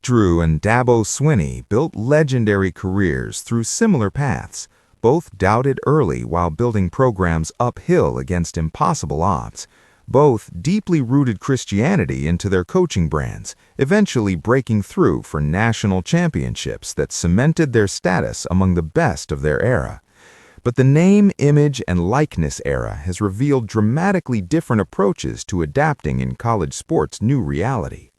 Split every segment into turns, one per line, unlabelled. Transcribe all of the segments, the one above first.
Drew and Dabo Swinney built legendary careers through similar paths, both doubted early while building programs uphill against impossible odds. Both deeply rooted Christianity into their coaching brands, eventually breaking through for national championships that cemented their status among the best of their era. But the name, image, and likeness era has revealed dramatically different approaches to adapting in college sports' new reality.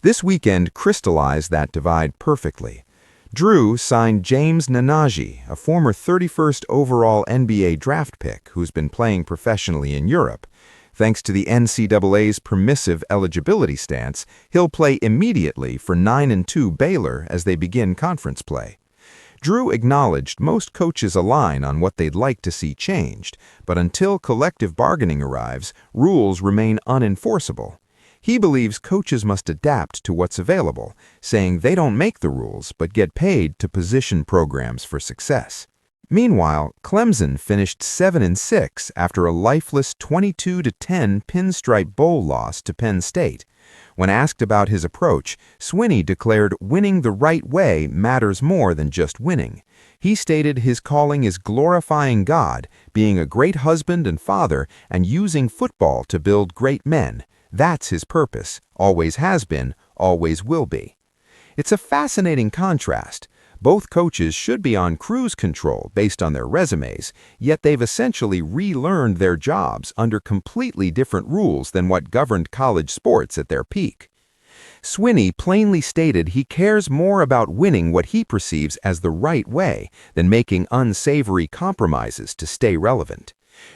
This weekend crystallized that divide perfectly. Drew signed James Nnaji, a former 31st overall NBA draft pick who's been playing professionally in Europe. Thanks to the NCAA's permissive eligibility stance, he'll play immediately for 9-2 Baylor as they begin conference play. Drew acknowledged most coaches align on what they'd like to see changed, but until collective bargaining arrives, rules remain unenforceable. He believes coaches must adapt to what's available, saying they don't make the rules but get paid to position programs for success. Meanwhile, Clemson finished 7-6 after a lifeless 22-10 Pinstripe Bowl loss to Penn State. When asked about his approach, Swinney declared winning the right way matters more than just winning. He stated his calling is glorifying God, being a great husband and father, and using football to build great men. That's his purpose, always has been, always will be. It's a fascinating contrast. Both coaches should be on cruise control based on their resumes, yet they've essentially relearned their jobs under completely different rules than what governed college sports at their peak. Swinney plainly stated he cares more about winning what he perceives as the right way than making unsavory compromises to stay relevant.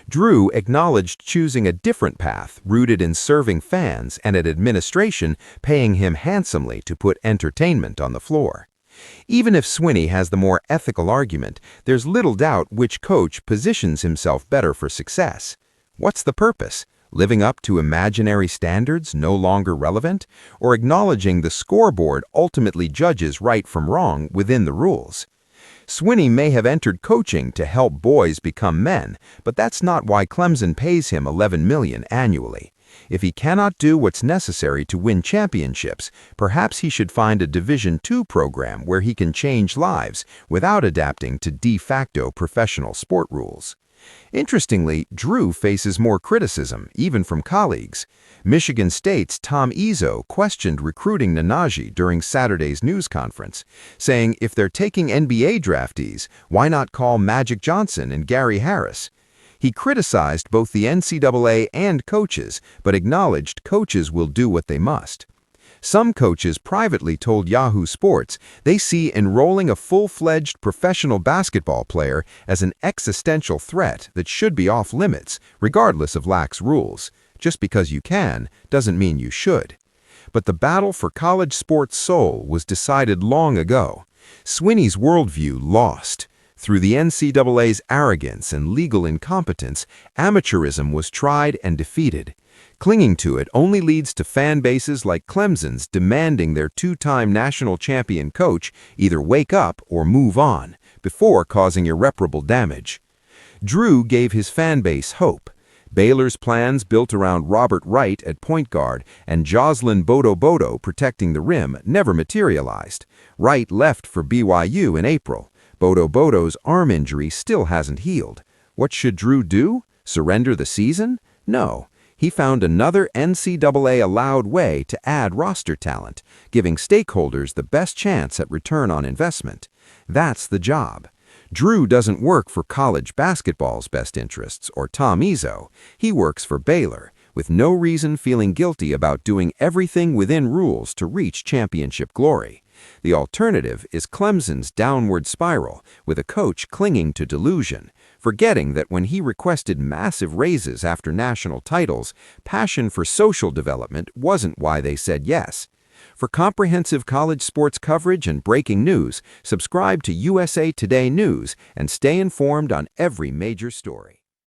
Drew acknowledged choosing a different path rooted in serving fans and an administration paying him handsomely to put entertainment on the floor. Even if Swinney has the more ethical argument, there's little doubt which coach positions himself better for success. What's the purpose? Living up to imaginary standards no longer relevant, or acknowledging the scoreboard ultimately judges right from wrong within the rules? Swinney may have entered coaching to help boys become men, but that's not why Clemson pays him $11 million annually. If he cannot do what's necessary to win championships, perhaps he should find a Division II program where he can change lives without adapting to de facto professional sport rules. Interestingly, Drew faces more criticism, even from colleagues. Michigan State's Tom Izzo questioned recruiting Nnaji during Saturday's news conference, saying if they're taking NBA draftees, why not call Magic Johnson and Gary Harris? He criticized both the NCAA and coaches, but acknowledged coaches will do what they must. Some coaches privately told Yahoo Sports they see enrolling a full-fledged professional basketball player as an existential threat that should be off limits, regardless of lax rules. Just because you can doesn't mean you should. But the battle for college sports soul was decided long ago. Swinney's worldview lost. Through the NCAA's arrogance and legal incompetence, amateurism was tried and defeated. Clinging to it only leads to fan bases like Clemson's demanding their two-time national champion coach either wake up or move on, before causing irreparable damage. Drew gave his fan base hope. Baylor's plans built around Robert Wright at point guard and Jocelyn Bodo Bodo protecting the rim never materialized. Wright left for BYU in April. Bodo Bodo's arm injury still hasn't healed. What should Drew do? Surrender the season? No. He found another NCAA-allowed way to add roster talent, giving stakeholders the best chance at return on investment. That's the job. Drew doesn't work for college basketball's best interests or Tom Izzo. He works for Baylor, with no reason feeling guilty about doing everything within rules to reach championship glory. The alternative is Clemson's downward spiral, with a coach clinging to delusion, forgetting that when he requested massive raises after national titles, passion for social development wasn't why they said yes. For comprehensive college sports coverage and breaking news, subscribe to USA Today News and stay informed on every major story.